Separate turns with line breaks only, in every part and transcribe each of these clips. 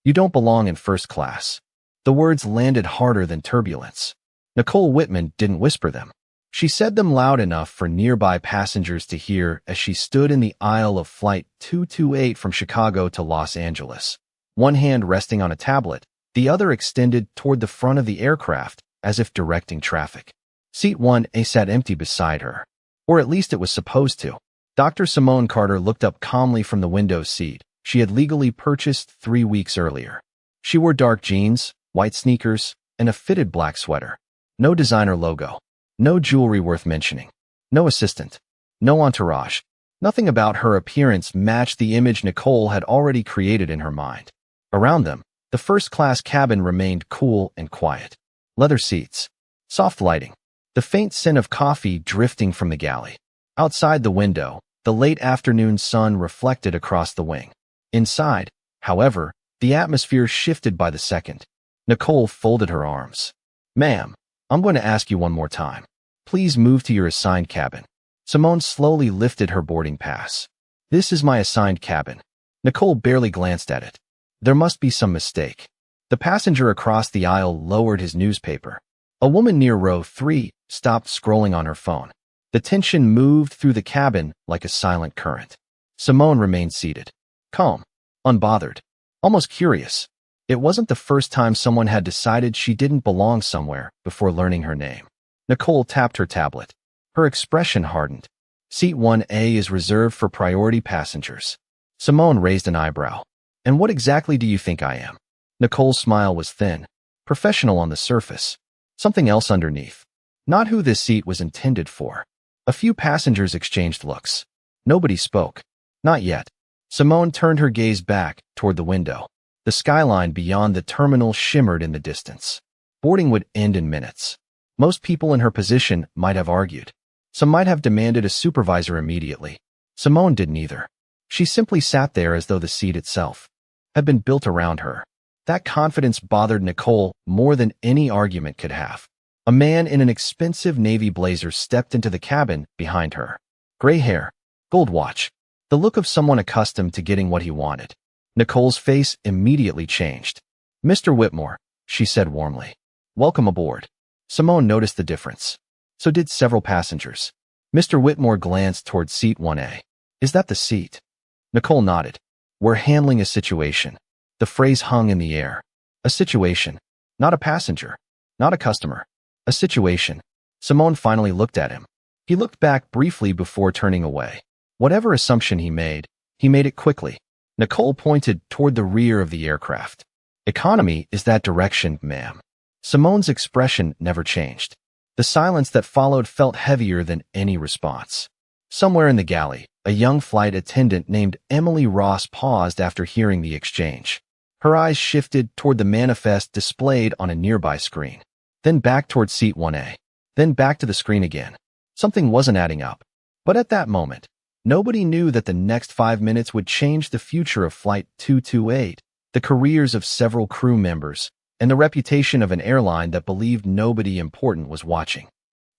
You don't belong in first class. The words landed harder than turbulence. Nicole Whitman didn't whisper them. She said them loud enough for nearby passengers to hear as she stood in the aisle of Flight 228 from Chicago to Los Angeles. One hand resting on a tablet, the other extended toward the front of the aircraft, as if directing traffic. Seat 1A sat empty beside her. Or at least it was supposed to. Dr. Simone Carter looked up calmly from the window seat she had legally purchased 3 weeks earlier. She wore dark jeans, white sneakers, and a fitted black sweater. No designer logo. No jewelry worth mentioning. No assistant. No entourage. Nothing about her appearance matched the image Nicole had already created in her mind. Around them, the first-class cabin remained cool and quiet. Leather seats. Soft lighting. The faint scent of coffee drifting from the galley. Outside the window, the late afternoon sun reflected across the wing. Inside, however, the atmosphere shifted by the second. Nicole folded her arms. "Ma'am, I'm going to ask you one more time. Please move to your assigned cabin." Simone slowly lifted her boarding pass. "This is my assigned cabin." Nicole barely glanced at it. There must be some mistake. The passenger across the aisle lowered his newspaper. A woman near row 3 stopped scrolling on her phone. The tension moved through the cabin like a silent current. Simone remained seated. Calm. Unbothered. Almost curious. It wasn't the first time someone had decided she didn't belong somewhere before learning her name. Nicole tapped her tablet. Her expression hardened. "Seat 1A is reserved for priority passengers." Simone raised an eyebrow. "And what exactly do you think I am?" Nicole's smile was thin, professional on the surface. Something else underneath. Not who this seat was intended for. A few passengers exchanged looks. Nobody spoke. Not yet. Simone turned her gaze back toward the window. The skyline beyond the terminal shimmered in the distance. Boarding would end in minutes. Most people in her position might have argued. Some might have demanded a supervisor immediately. Simone didn't either. She simply sat there as though the seat itself had been built around her. That confidence bothered Nicole more than any argument could have. A man in an expensive navy blazer stepped into the cabin behind her. Gray hair, gold watch, the look of someone accustomed to getting what he wanted. Nicole's face immediately changed. "Mr. Whitmore," she said warmly. "Welcome aboard." Simone noticed the difference. So did several passengers. Mr. Whitmore glanced toward seat 1A. "Is that the seat?" Nicole nodded. "We're handling a situation." The phrase hung in the air. A situation. Not a passenger. Not a customer. A situation. Simone finally looked at him. He looked back briefly before turning away. Whatever assumption he made it quickly. Nicole pointed toward the rear of the aircraft. "Economy is that direction, ma'am." Simone's expression never changed. The silence that followed felt heavier than any response. Somewhere in the galley, a young flight attendant named Emily Ross paused after hearing the exchange. Her eyes shifted toward the manifest displayed on a nearby screen. Then back toward seat 1A. Then back to the screen again. Something wasn't adding up. But at that moment, nobody knew that the next 5 minutes would change the future of Flight 228, the careers of several crew members, and the reputation of an airline that believed nobody important was watching.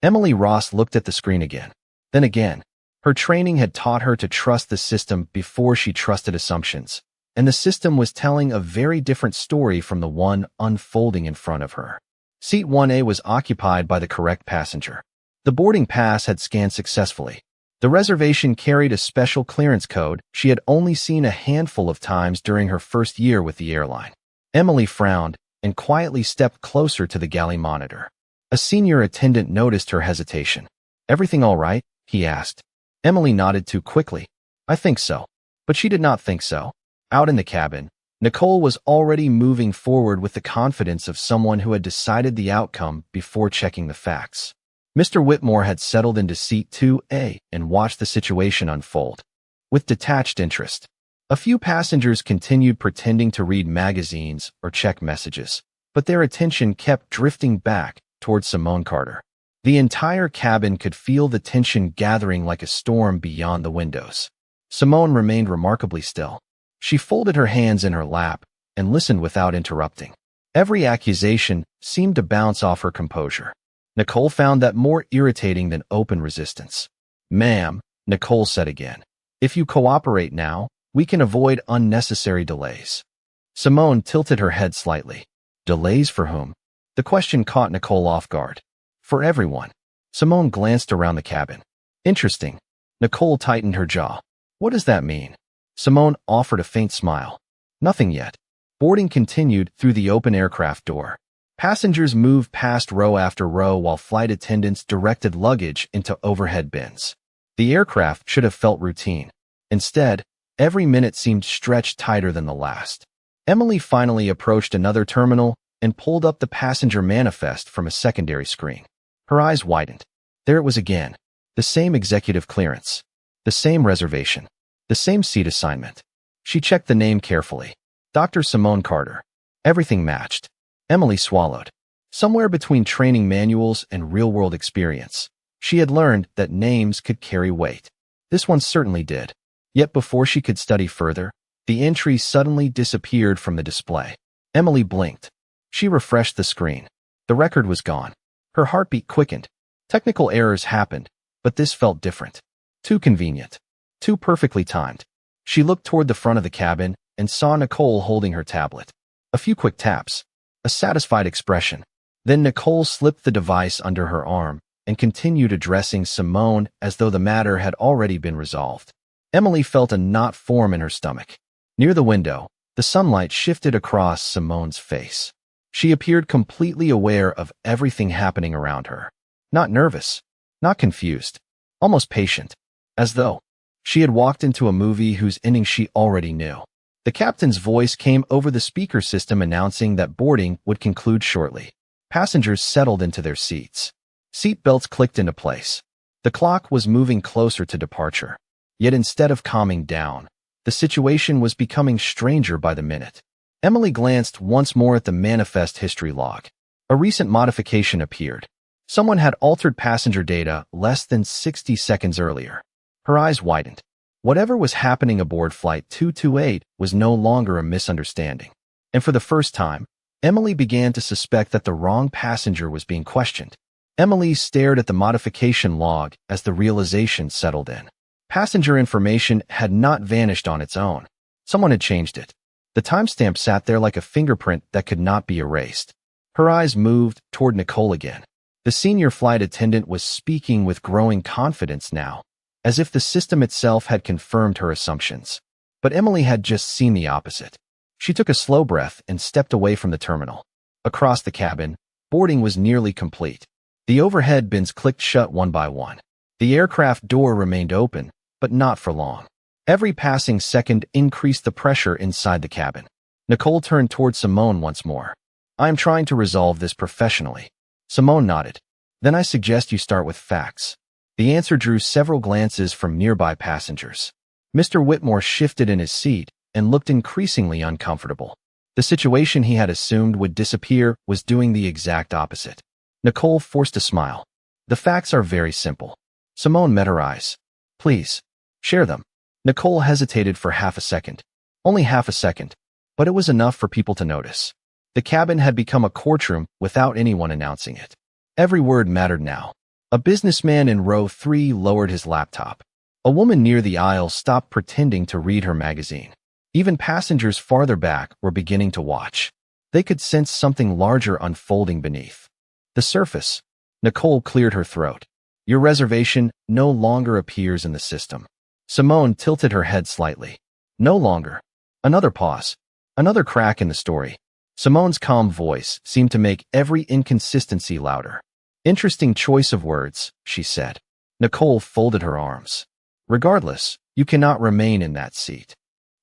Emily Ross looked at the screen again. Then again. Her training had taught her to trust the system before she trusted assumptions, and the system was telling a very different story from the one unfolding in front of her. Seat 1A was occupied by the correct passenger. The boarding pass had scanned successfully. The reservation carried a special clearance code she had only seen a handful of times during her first year with the airline. Emily frowned and quietly stepped closer to the galley monitor. A senior attendant noticed her hesitation. "Everything all right?" he asked. Emily nodded too quickly. "I think so." But she did not think so. Out in the cabin, Nicole was already moving forward with the confidence of someone who had decided the outcome before checking the facts. Mr. Whitmore had settled into seat 2A and watched the situation unfold. With detached interest. A few passengers continued pretending to read magazines or check messages, but their attention kept drifting back toward Simone Carter. The entire cabin could feel the tension gathering like a storm beyond the windows. Simone remained remarkably still. She folded her hands in her lap and listened without interrupting. Every accusation seemed to bounce off her composure. Nicole found that more irritating than open resistance. "Ma'am," Nicole said again, "if you cooperate now, we can avoid unnecessary delays." Simone tilted her head slightly. Delays for whom? The question caught Nicole off guard. For everyone. Simone glanced around the cabin. Interesting. Nicole tightened her jaw. What does that mean? Simone offered a faint smile. Nothing yet. Boarding continued through the open aircraft door. Passengers moved past row after row while flight attendants directed luggage into overhead bins. The aircraft should have felt routine. Instead, every minute seemed stretched tighter than the last. Emily finally approached another terminal and pulled up the passenger manifest from a secondary screen. Her eyes widened. There it was again. The same executive clearance. The same reservation. The same seat assignment. She checked the name carefully. Dr. Simone Carter. Everything matched. Emily swallowed. Somewhere between training manuals and real-world experience, she had learned that names could carry weight. This one certainly did. Yet before she could study further, the entry suddenly disappeared from the display. Emily blinked. She refreshed the screen. The record was gone. Her heartbeat quickened. Technical errors happened, but this felt different. Too convenient. Too perfectly timed. She looked toward the front of the cabin and saw Nicole holding her tablet. A few quick taps. A satisfied expression. Then Nicole slipped the device under her arm and continued addressing Simone as though the matter had already been resolved. Emily felt a knot form in her stomach. Near the window, the sunlight shifted across Simone's face. She appeared completely aware of everything happening around her. Not nervous, not confused, almost patient, as though she had walked into a movie whose ending she already knew. The captain's voice came over the speaker system announcing that boarding would conclude shortly. Passengers settled into their seats. Seat belts clicked into place. The clock was moving closer to departure. Yet instead of calming down, the situation was becoming stranger by the minute. Emily glanced once more at the manifest history log. A recent modification appeared. Someone had altered passenger data less than 60 seconds earlier. Her eyes widened. Whatever was happening aboard Flight 228 was no longer a misunderstanding. And for the first time, Emily began to suspect that the wrong passenger was being questioned. Emily stared at the modification log as the realization settled in. Passenger information had not vanished on its own. Someone had changed it. The timestamp sat there like a fingerprint that could not be erased. Her eyes moved toward Nicole again. The senior flight attendant was speaking with growing confidence now, as if the system itself had confirmed her assumptions. But Emily had just seen the opposite. She took a slow breath and stepped away from the terminal. Across the cabin, boarding was nearly complete. The overhead bins clicked shut one by one. The aircraft door remained open, but not for long. Every passing second increased the pressure inside the cabin. Nicole turned toward Simone once more. I am trying to resolve this professionally. Simone nodded. Then I suggest you start with facts. The answer drew several glances from nearby passengers. Mr. Whitmore shifted in his seat and looked increasingly uncomfortable. The situation he had assumed would disappear was doing the exact opposite. Nicole forced a smile. The facts are very simple. Simone met her eyes. Please, share them. Nicole hesitated for half a second. Only half a second, but it was enough for people to notice. The cabin had become a courtroom without anyone announcing it. Every word mattered now. A businessman in row 3 lowered his laptop. A woman near the aisle stopped pretending to read her magazine. Even passengers farther back were beginning to watch. They could sense something larger unfolding beneath the surface. Nicole cleared her throat. Your reservation no longer appears in the system. Simone tilted her head slightly. No longer. Another pause. Another crack in the story. Simone's calm voice seemed to make every inconsistency louder. Interesting choice of words, she said. Nicole folded her arms. Regardless, you cannot remain in that seat.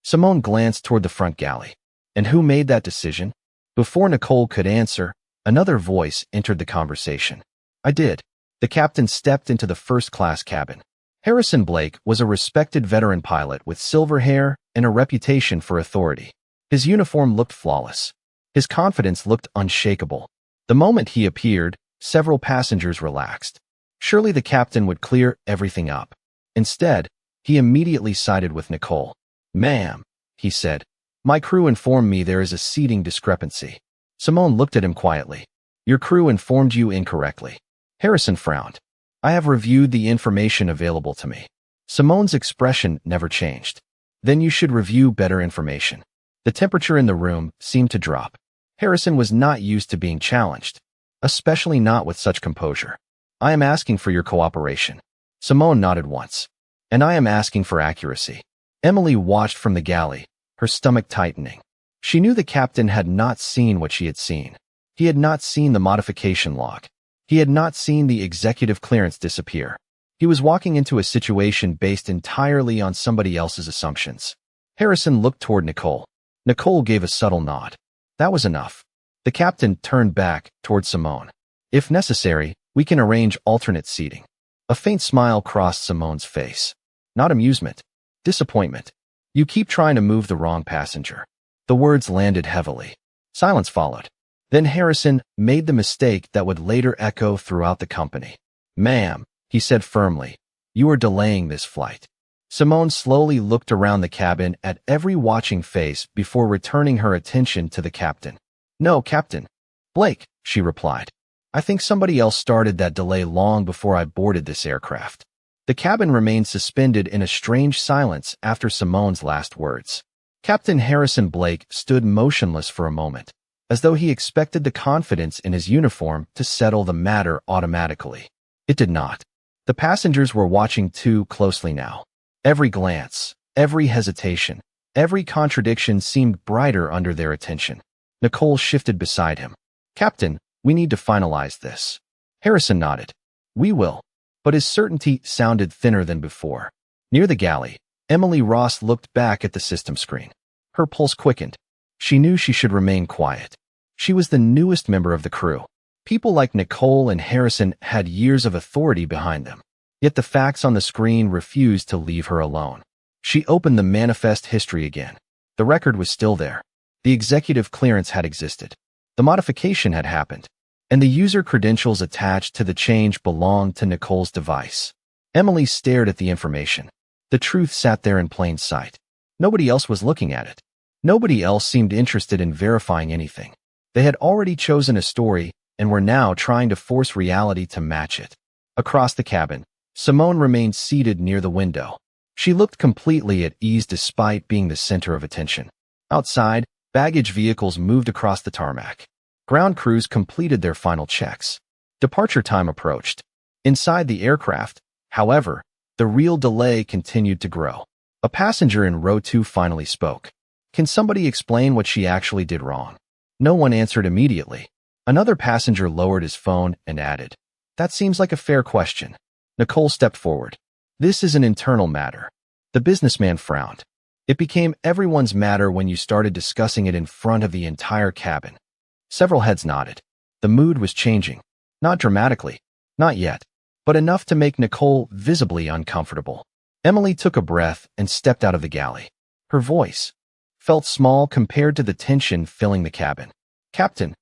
Simone glanced toward the front galley. And who made that decision? Before Nicole could answer, another voice entered the conversation. I did. The captain stepped into the first-class cabin. Harrison Blake was a respected veteran pilot with silver hair and a reputation for authority. His uniform looked flawless. His confidence looked unshakable. The moment he appeared, several passengers relaxed. Surely the captain would clear everything up. Instead, he immediately sided with Nicole. Ma'am, he said, my crew informed me there is a seating discrepancy. Simone looked at him quietly. Your crew informed you incorrectly. Harrison frowned. I have reviewed the information available to me. Simone's expression never changed. Then you should review better information. The temperature in the room seemed to drop. Harrison was not used to being challenged, especially not with such composure. I am asking for your cooperation. Simone nodded once. And I am asking for accuracy. Emily watched from the galley, her stomach tightening. She knew the captain had not seen what she had seen. He had not seen the modification log. He had not seen the executive clearance disappear. He was walking into a situation based entirely on somebody else's assumptions. Harrison looked toward Nicole. Nicole gave a subtle nod. That was enough. The captain turned back toward Simone. If necessary, we can arrange alternate seating. A faint smile crossed Simone's face. Not amusement. Disappointment. You keep trying to move the wrong passenger. The words landed heavily. Silence followed. Then Harrison made the mistake that would later echo throughout the company. Ma'am, he said firmly, you are delaying this flight. Simone slowly looked around the cabin at every watching face before returning her attention to the captain. No, Captain Blake, she replied. I think somebody else started that delay long before I boarded this aircraft. The cabin remained suspended in a strange silence after Simone's last words. Captain Harrison Blake stood motionless for a moment, as though he expected the confidence in his uniform to settle the matter automatically. It did not. The passengers were watching too closely now. Every glance, every hesitation, every contradiction seemed brighter under their attention. Nicole shifted beside him. Captain, we need to finalize this. Harrison nodded. We will. But his certainty sounded thinner than before. Near the galley, Emily Ross looked back at the system screen. Her pulse quickened. She knew she should remain quiet. She was the newest member of the crew. People like Nicole and Harrison had years of authority behind them. Yet the facts on the screen refused to leave her alone. She opened the manifest history again. The record was still there. The executive clearance had existed. The modification had happened. And the user credentials attached to the change belonged to Nicole's device. Emily stared at the information. The truth sat there in plain sight. Nobody else was looking at it. Nobody else seemed interested in verifying anything. They had already chosen a story and were now trying to force reality to match it. Across the cabin, Simone remained seated near the window. She looked completely at ease despite being the center of attention. Outside, baggage vehicles moved across the tarmac. Ground crews completed their final checks. Departure time approached. Inside the aircraft, however, the real delay continued to grow. A passenger in row 2 finally spoke. Can somebody explain what she actually did wrong? No one answered immediately. Another passenger lowered his phone and added, That seems like a fair question. Nicole stepped forward. This is an internal matter. The businessman frowned. It became everyone's matter when you started discussing it in front of the entire cabin. Several heads nodded. The mood was changing. Not dramatically. Not yet. But enough to make Nicole visibly uncomfortable. Emily took a breath and stepped out of the galley. Her voice felt small compared to the tension filling the cabin. Captain.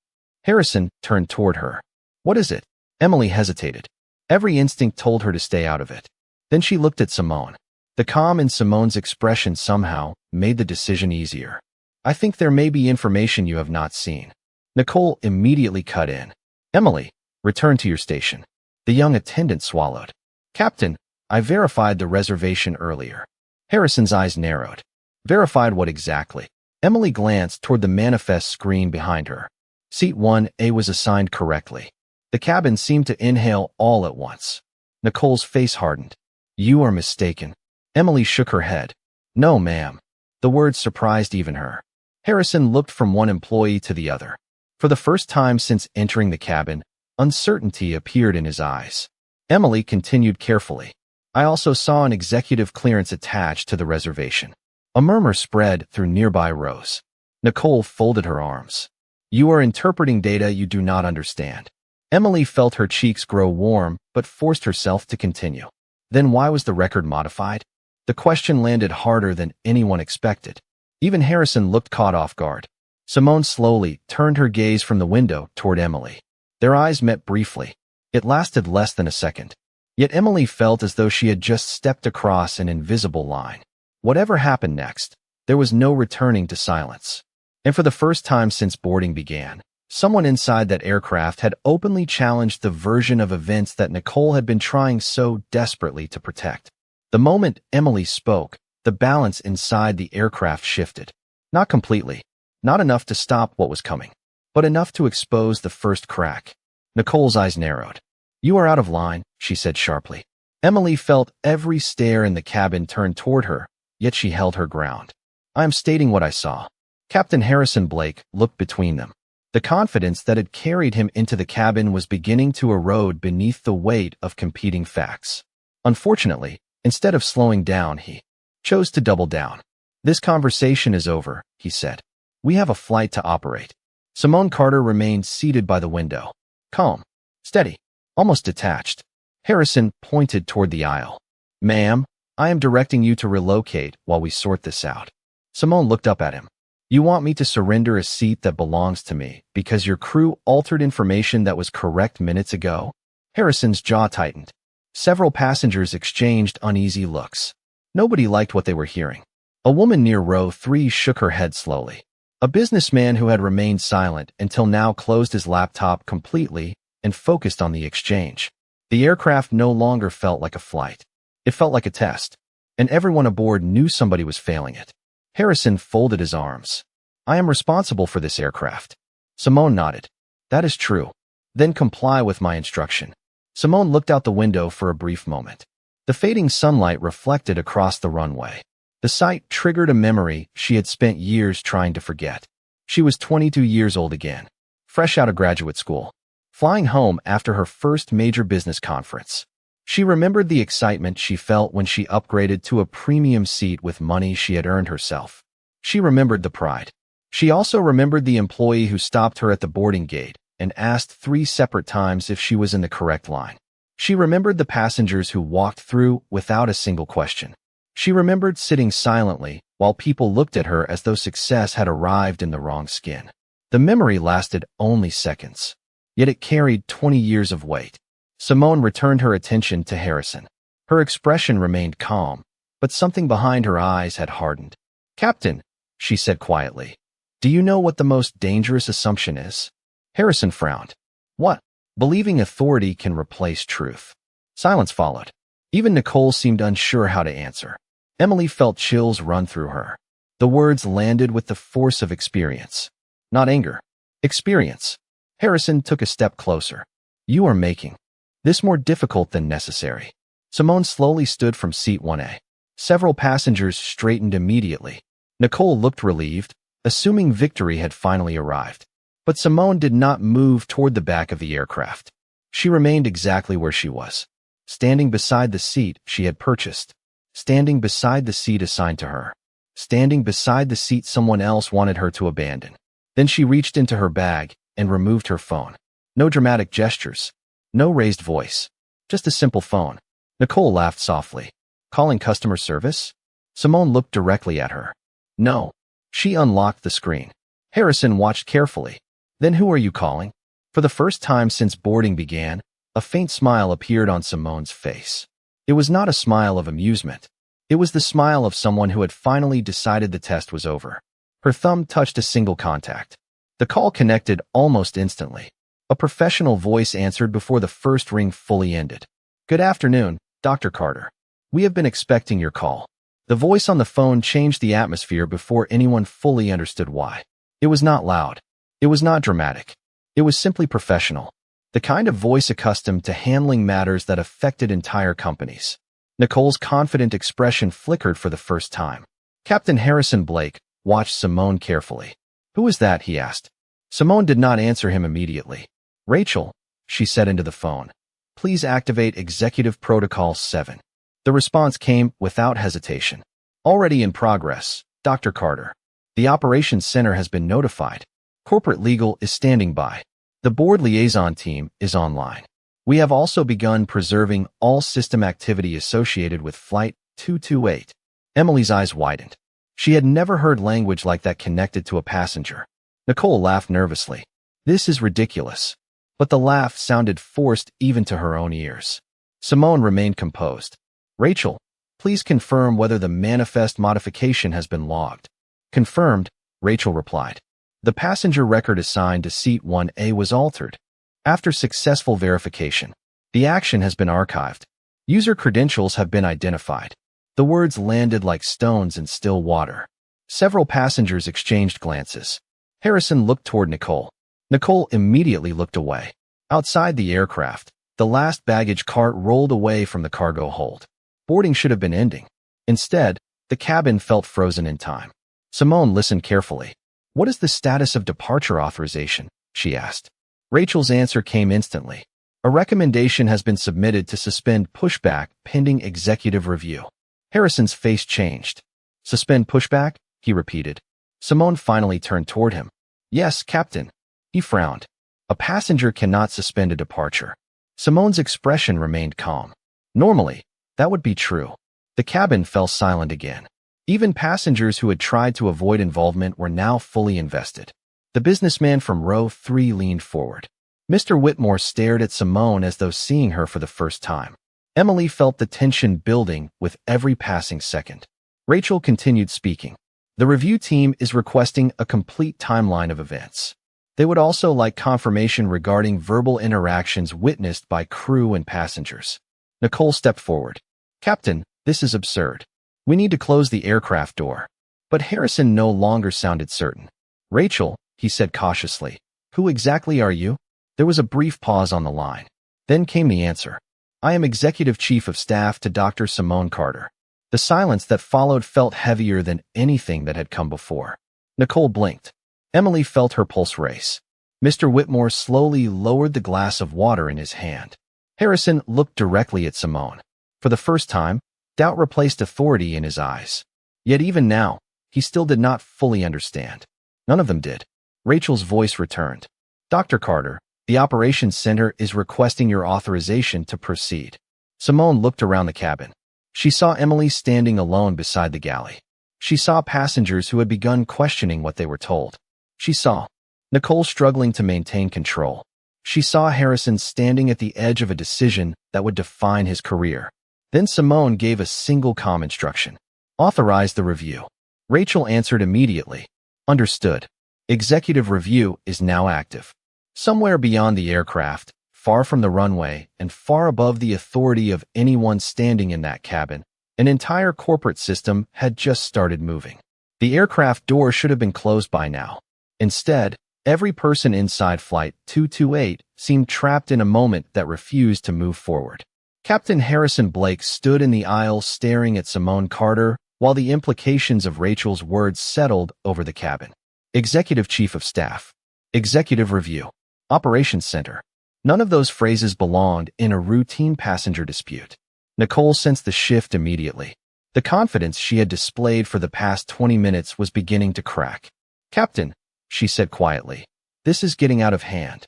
Harrison turned toward her. What is it? Emily hesitated. Every instinct told her to stay out of it. Then she looked at Simone. The calm in Simone's expression somehow made the decision easier. I think there may be information you have not seen. Nicole immediately cut in. Emily, return to your station. The young attendant swallowed. Captain, I verified the reservation earlier. Harrison's eyes narrowed. Verified what exactly? Emily glanced toward the manifest screen behind her. Seat 1A was assigned correctly. The cabin seemed to inhale all at once. Nicole's face hardened. You are mistaken. Emily shook her head. No, ma'am. The words surprised even her. Harrison looked from one employee to the other. For the first time since entering the cabin, uncertainty appeared in his eyes. Emily continued carefully. I also saw an executive clearance attached to the reservation. A murmur spread through nearby rows. Nicole folded her arms. You are interpreting data you do not understand. Emily felt her cheeks grow warm, but forced herself to continue. Then why was the record modified? The question landed harder than anyone expected. Even Harrison looked caught off guard. Simone slowly turned her gaze from the window toward Emily. Their eyes met briefly. It lasted less than a second. Yet Emily felt as though she had just stepped across an invisible line. Whatever happened next, there was no returning to silence. And for the first time since boarding began, someone inside that aircraft had openly challenged the version of events that Nicole had been trying so desperately to protect. The moment Emily spoke, the balance inside the aircraft shifted. Not completely. Not enough to stop what was coming, but enough to expose the first crack. Nicole's eyes narrowed. You are out of line, she said sharply. Emily felt every stare in the cabin turn toward her, yet she held her ground. I am stating what I saw. Captain Harrison Blake looked between them. The confidence that had carried him into the cabin was beginning to erode beneath the weight of competing facts. Unfortunately, instead of slowing down, he chose to double down. This conversation is over, he said. We have a flight to operate. Simone Carter remained seated by the window. Calm, steady, almost detached. Harrison pointed toward the aisle. Ma'am, I am directing you to relocate while we sort this out. Simone looked up at him. You want me to surrender a seat that belongs to me because your crew altered information that was correct minutes ago? Harrison's jaw tightened. Several passengers exchanged uneasy looks. Nobody liked what they were hearing. A woman near row 3 shook her head slowly. A businessman who had remained silent until now closed his laptop completely and focused on the exchange. The aircraft no longer felt like a flight. It felt like a test, and everyone aboard knew somebody was failing it. Harrison folded his arms. I am responsible for this aircraft. Simone nodded. That is true. Then comply with my instruction. Simone looked out the window for a brief moment. The fading sunlight reflected across the runway. The sight triggered a memory she had spent years trying to forget. She was 22 years old again, fresh out of graduate school, flying home after her first major business conference. She remembered the excitement she felt when she upgraded to a premium seat with money she had earned herself. She remembered the pride. She also remembered the employee who stopped her at the boarding gate and asked 3 separate times if she was in the correct line. She remembered the passengers who walked through without a single question. She remembered sitting silently while people looked at her as though success had arrived in the wrong skin. The memory lasted only seconds, yet it carried 20 years of weight. Simone returned her attention to Harrison. Her expression remained calm, but something behind her eyes had hardened. Captain, she said quietly, do you know what the most dangerous assumption is? Harrison frowned. What? Believing authority can replace truth. Silence followed. Even Nicole seemed unsure how to answer. Emily felt chills run through her. The words landed with the force of experience. Not anger. Experience. Harrison took a step closer. You are making this more difficult than necessary. Simone slowly stood from seat 1A. Several passengers straightened immediately. Nicole looked relieved, assuming victory had finally arrived. But Simone did not move toward the back of the aircraft. She remained exactly where she was, standing beside the seat she had purchased, standing beside the seat assigned to her, standing beside the seat someone else wanted her to abandon. Then she reached into her bag and removed her phone. No dramatic gestures, no raised voice, just a simple phone. Nicole laughed softly. Calling customer service? Simone looked directly at her. No. She unlocked the screen. Harrison watched carefully. Then who are you calling? For the first time since boarding began, a faint smile appeared on Simone's face. It was not a smile of amusement. It was the smile of someone who had finally decided the test was over. Her thumb touched a single contact. The call connected almost instantly. A professional voice answered before the first ring fully ended. Good afternoon, Dr. Carter. We have been expecting your call. The voice on the phone changed the atmosphere before anyone fully understood why. It was not loud. It was not dramatic. It was simply professional. The kind of voice accustomed to handling matters that affected entire companies. Nicole's confident expression flickered for the first time. Captain Harrison Blake watched Simone carefully. Who is that? He asked. Simone did not answer him immediately. Rachel, she said into the phone. Please activate Executive Protocol 7. The response came without hesitation. Already in progress, Dr. Carter. The operations center has been notified. Corporate legal is standing by. The board liaison team is online. We have also begun preserving all system activity associated with Flight 228. Emily's eyes widened. She had never heard language like that connected to a passenger. Nicole laughed nervously. This is ridiculous. But the laugh sounded forced even to her own ears. Simone remained composed. Rachel, please confirm whether the manifest modification has been logged. Confirmed, Rachel replied. The passenger record assigned to seat 1A was altered. After successful verification, the action has been archived. User credentials have been identified. The words landed like stones in still water. Several passengers exchanged glances. Harrison looked toward Nicole. Nicole immediately looked away. Outside the aircraft, the last baggage cart rolled away from the cargo hold. Boarding should have been ending. Instead, the cabin felt frozen in time. Simone listened carefully. "What is the status of departure authorization?" she asked. Rachel's answer came instantly. "A recommendation has been submitted to suspend pushback pending executive review." Harrison's face changed. "Suspend pushback?" he repeated. Simone finally turned toward him. "Yes, Captain." He frowned. "A passenger cannot suspend a departure." Simone's expression remained calm. Normally, that would be true. The cabin fell silent again. Even passengers who had tried to avoid involvement were now fully invested. The businessman from row 3 leaned forward. Mr. Whitmore stared at Simone as though seeing her for the first time. Emily felt the tension building with every passing second. Rachel continued speaking. "The review team is requesting a complete timeline of events. They would also like confirmation regarding verbal interactions witnessed by crew and passengers." Nicole stepped forward. "Captain, this is absurd. We need to close the aircraft door." But Harrison no longer sounded certain. "Rachel," he said cautiously, "who exactly are you?" There was a brief pause on the line. Then came the answer. "I am Executive Chief of Staff to Dr. Simone Carter." The silence that followed felt heavier than anything that had come before. Nicole blinked. Emily felt her pulse race. Mr. Whitmore slowly lowered the glass of water in his hand. Harrison looked directly at Simone. For the first time, doubt replaced authority in his eyes. Yet even now, he still did not fully understand. None of them did. Rachel's voice returned. "Dr. Carter, the operations center is requesting your authorization to proceed." Simone looked around the cabin. She saw Emily standing alone beside the galley. She saw passengers who had begun questioning what they were told. She saw Nicole struggling to maintain control. She saw Harrison standing at the edge of a decision that would define his career. Then Simone gave a single calm instruction. "Authorize the review." Rachel answered immediately. "Understood. Executive review is now active." Somewhere beyond the aircraft, far from the runway and far above the authority of anyone standing in that cabin, an entire corporate system had just started moving. The aircraft door should have been closed by now. Instead, every person inside Flight 228 seemed trapped in a moment that refused to move forward. Captain Harrison Blake stood in the aisle staring at Simone Carter while the implications of Rachel's words settled over the cabin. Executive Chief of Staff. Executive Review. Operations Center. None of those phrases belonged in a routine passenger dispute. Nicole sensed the shift immediately. The confidence she had displayed for the past 20 minutes was beginning to crack. "Captain," she said quietly, "this is getting out of hand."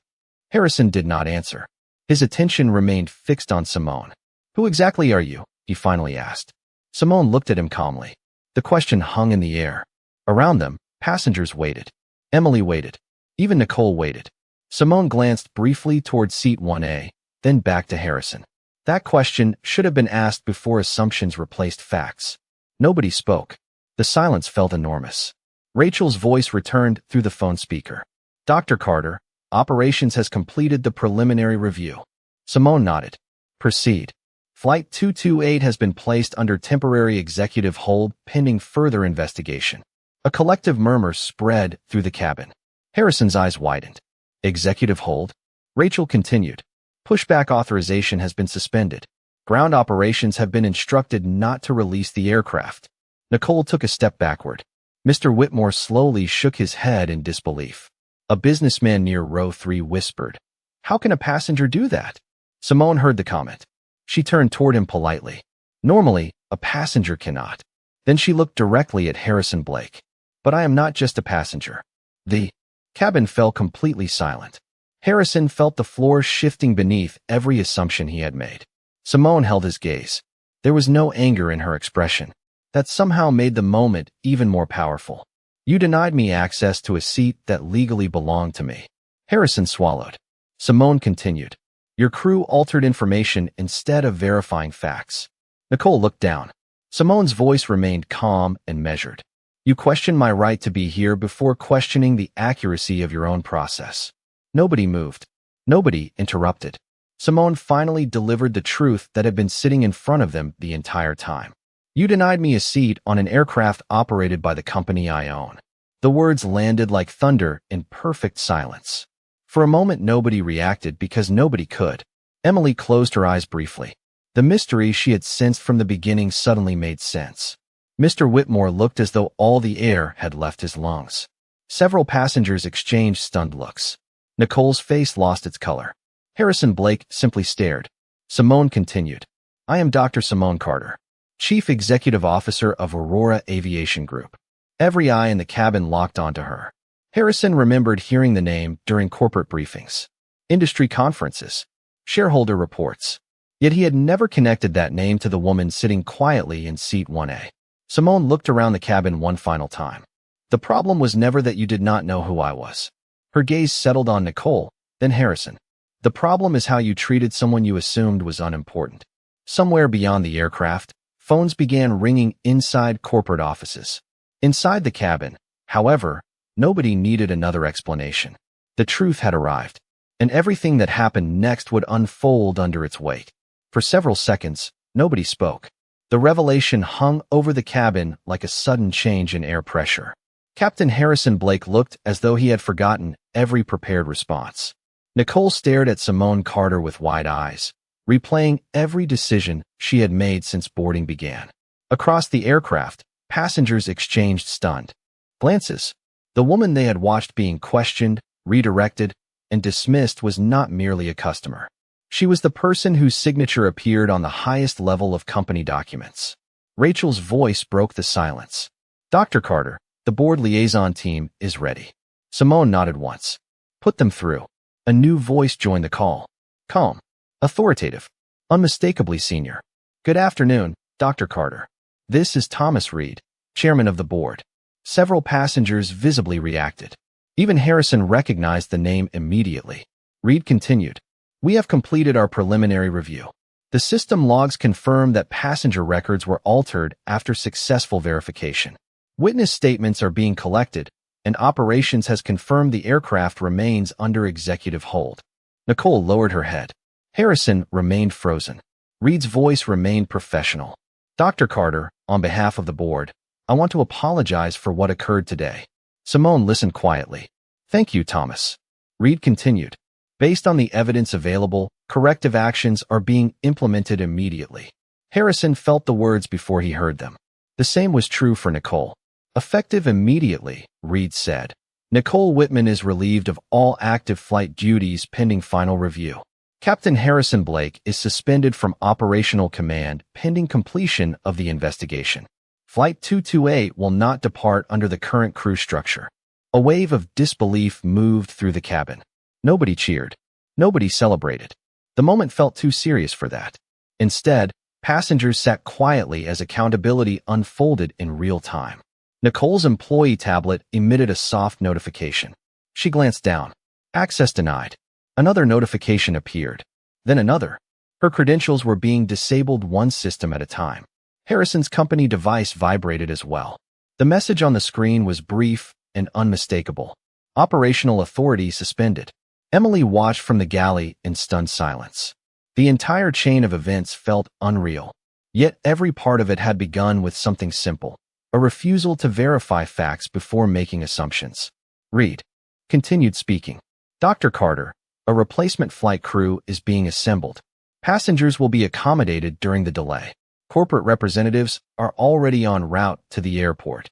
Harrison did not answer. His attention remained fixed on Simone. "Who exactly are you?" he finally asked. Simone looked at him calmly. The question hung in the air. Around them, passengers waited. Emily waited. Even Nicole waited. Simone glanced briefly toward seat 1A, then back to Harrison. That question should have been asked before assumptions replaced facts. Nobody spoke. The silence felt enormous. Rachel's voice returned through the phone speaker. "Dr. Carter, operations has completed the preliminary review." Simone nodded. "Proceed. Flight 228 has been placed under temporary executive hold pending further investigation." A collective murmur spread through the cabin. Harrison's eyes widened. "Executive hold?" Rachel continued. "Pushback authorization has been suspended. Ground operations have been instructed not to release the aircraft." Nicole took a step backward. Mr. Whitmore slowly shook his head in disbelief. A businessman near row 3 whispered, "How can a passenger do that?" Simone heard the comment. She turned toward him politely. "Normally, a passenger cannot." Then she looked directly at Harrison Blake. "But I am not just a passenger." The cabin fell completely silent. Harrison felt the floor shifting beneath every assumption he had made. Simone held his gaze. There was no anger in her expression. That somehow made the moment even more powerful. "You denied me access to a seat that legally belonged to me." Harrison swallowed. Simone continued. "Your crew altered information instead of verifying facts." Nicole looked down. Simone's voice remained calm and measured. "You questioned my right to be here before questioning the accuracy of your own process." Nobody moved. Nobody interrupted. Simone finally delivered the truth that had been sitting in front of them the entire time. You denied me a seat on an aircraft operated by the company I own. The words landed like thunder in perfect silence. For a moment, nobody reacted because nobody could. Emily closed her eyes briefly. The mystery she had sensed from the beginning suddenly made sense. Mr. Whitmore looked as though all the air had left his lungs. Several passengers exchanged stunned looks. Nicole's face lost its color. Harrison Blake simply stared. Simone continued. I am Dr. Simone Carter, Chief Executive Officer of Aurora Aviation Group. Every eye in the cabin locked onto her. Harrison remembered hearing the name during corporate briefings, industry conferences, shareholder reports. Yet he had never connected that name to the woman sitting quietly in seat 1A. Simone looked around the cabin one final time. The problem was never that you did not know who I was. Her gaze settled on Nicole, then Harrison. The problem is how you treated someone you assumed was unimportant. Somewhere beyond the aircraft, phones began ringing inside corporate offices. Inside the cabin, however, nobody needed another explanation. The truth had arrived, and everything that happened next would unfold under its weight. For several seconds, nobody spoke. The revelation hung over the cabin like a sudden change in air pressure. Captain Harrison Blake looked as though he had forgotten every prepared response. Nicole stared at Simone Carter with wide eyes, replaying every decision she had made since boarding began. Across the aircraft, passengers exchanged stunned glances. The woman they had watched being questioned, redirected, and dismissed was not merely a customer. She was the person whose signature appeared on the highest level of company documents. Rachel's voice broke the silence. Dr. Carter, the board liaison team is ready. Simone nodded once. Put them through. A new voice joined the call. Calm, authoritative, unmistakably senior. Good afternoon, Dr. Carter. This is Thomas Reed, chairman of the board. Several passengers visibly reacted. Even Harrison recognized the name immediately. Reed continued. We have completed our preliminary review. The system logs confirm that passenger records were altered after successful verification. Witness statements are being collected, and operations has confirmed the aircraft remains under executive hold. Nicole lowered her head. Harrison remained frozen. Reed's voice remained professional. Dr. Carter, on behalf of the board, I want to apologize for what occurred today. Simone listened quietly. Thank you, Thomas. Reed continued. Based on the evidence available, corrective actions are being implemented immediately. Harrison felt the words before he heard them. The same was true for Nicole. Effective immediately, Reed said. Nicole Whitman is relieved of all active flight duties pending final review. Captain Harrison Blake is suspended from operational command pending completion of the investigation. Flight 228 will not depart under the current crew structure. A wave of disbelief moved through the cabin. Nobody cheered. Nobody celebrated. The moment felt too serious for that. Instead, passengers sat quietly as accountability unfolded in real time. Nicole's employee tablet emitted a soft notification. She glanced down. Access denied. Another notification appeared. Then another. Her credentials were being disabled one system at a time. Harrison's company device vibrated as well. The message on the screen was brief and unmistakable. Operational authority suspended. Emily watched from the galley in stunned silence. The entire chain of events felt unreal. Yet every part of it had begun with something simple. A refusal to verify facts before making assumptions. Reed continued speaking. Dr. Carter, a replacement flight crew is being assembled. Passengers will be accommodated during the delay. Corporate representatives are already en route to the airport.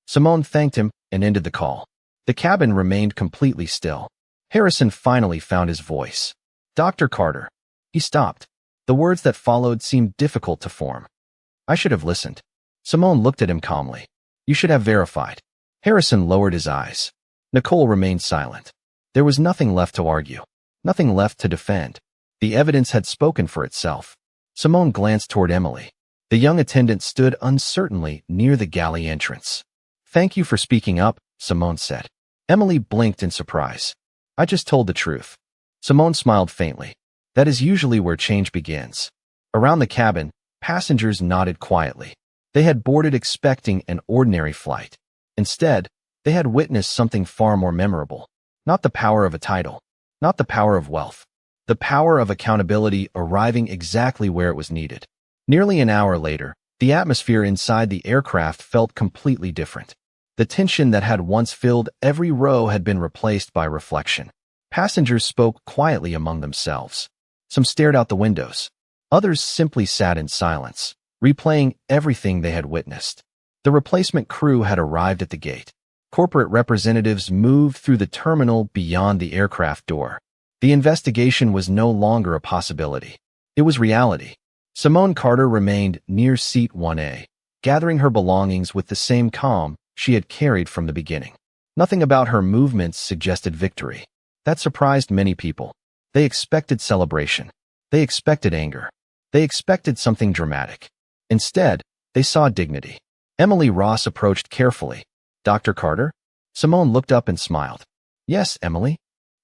Simone thanked him and ended the call. The cabin remained completely still. Harrison finally found his voice. Dr. Carter. He stopped. The words that followed seemed difficult to form. I should have listened. Simone looked at him calmly. You should have verified. Harrison lowered his eyes. Nicole remained silent. There was nothing left to argue. Nothing left to defend. The evidence had spoken for itself. Simone glanced toward Emily. The young attendant stood uncertainly near the galley entrance. Thank you for speaking up, Simone said. Emily blinked in surprise. I just told the truth. Simone smiled faintly. That is usually where change begins. Around the cabin, passengers nodded quietly. They had boarded expecting an ordinary flight. Instead, they had witnessed something far more memorable. Not the power of a title. Not the power of wealth. The power of accountability arriving exactly where it was needed. Nearly an hour later, The atmosphere inside the aircraft felt completely different. The tension that had once filled every row had been replaced by reflection. Passengers spoke quietly among themselves. Some stared out the windows. Others simply sat in silence, replaying everything they had witnessed. The replacement crew had arrived at the gate. Corporate representatives moved through the terminal beyond the aircraft door. The investigation was no longer a possibility. It was reality. Simone Carter remained near seat 1A, gathering her belongings with the same calm she had carried from the beginning. Nothing about her movements suggested victory. That surprised many people. They expected celebration. They expected anger. They expected something dramatic. Instead, they saw dignity. Emily Ross approached carefully. "Dr. Carter?" Simone looked up and smiled. "Yes, Emily."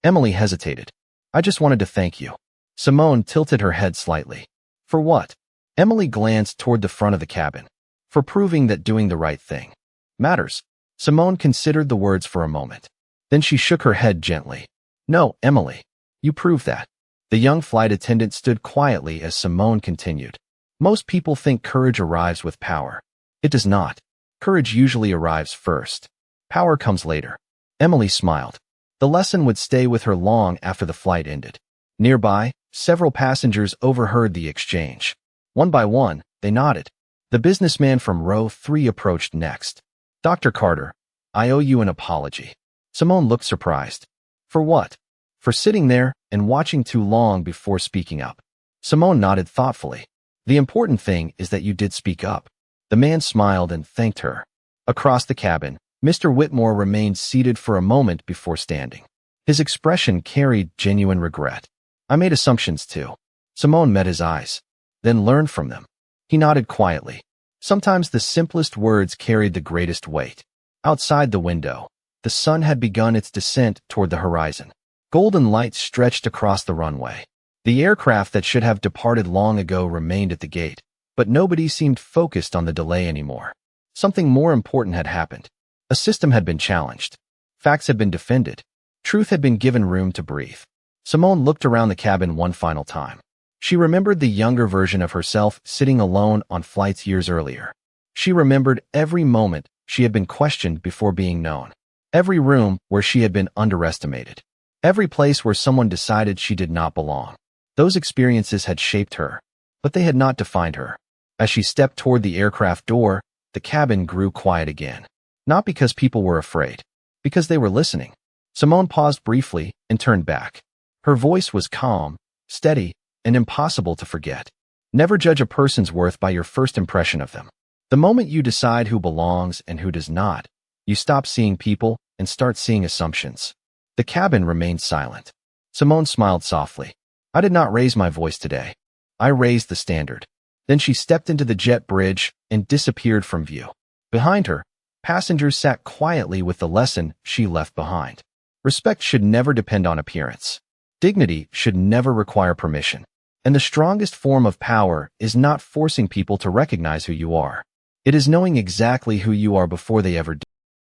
Emily hesitated. "I just wanted to thank you." Simone tilted her head slightly. "For what?" Emily glanced toward the front of the cabin. "For proving that doing the right thing matters." Simone considered the words for a moment. Then she shook her head gently. "No, Emily. You prove that." The young flight attendant stood quietly as Simone continued. "Most people think courage arrives with power. It does not. Courage usually arrives first. Power comes later." Emily smiled. The lesson would stay with her long after the flight ended. Nearby, several passengers overheard the exchange. One by one, they nodded. The businessman from row 3 approached next. "Dr. Carter, I owe you an apology." Simone looked surprised. "For what?" "For sitting there and watching too long before speaking up." Simone nodded thoughtfully. "The important thing is that you did speak up." The man smiled and thanked her. Across the cabin, Mr. Whitmore remained seated for a moment before standing. His expression carried genuine regret. "I made assumptions too." Simone met his eyes, then learned from them. He nodded quietly. Sometimes the simplest words carried the greatest weight. Outside the window, the sun had begun its descent toward the horizon. Golden light stretched across the runway. The aircraft that should have departed long ago remained at the gate, but nobody seemed focused on the delay anymore. Something more important had happened. A system had been challenged. Facts had been defended. Truth had been given room to breathe. Simone looked around the cabin one final time. She remembered the younger version of herself sitting alone on flights years earlier. She remembered every moment she had been questioned before being known. Every room where she had been underestimated. Every place where someone decided she did not belong. Those experiences had shaped her, but they had not defined her. As she stepped toward the aircraft door, the cabin grew quiet again. Not because people were afraid, because they were listening. Simone paused briefly and turned back. Her voice was calm, steady, and impossible to forget. Never judge a person's worth by your first impression of them. The moment you decide who belongs and who does not, you stop seeing people and start seeing assumptions. The cabin remained silent. Simone smiled softly. "I did not raise my voice today. I raised the standard." Then she stepped into the jet bridge and disappeared from view. Behind her, passengers sat quietly with the lesson she left behind. Respect should never depend on appearance. Dignity should never require permission. And the strongest form of power is not forcing people to recognize who you are. It is knowing exactly who you are before they ever do.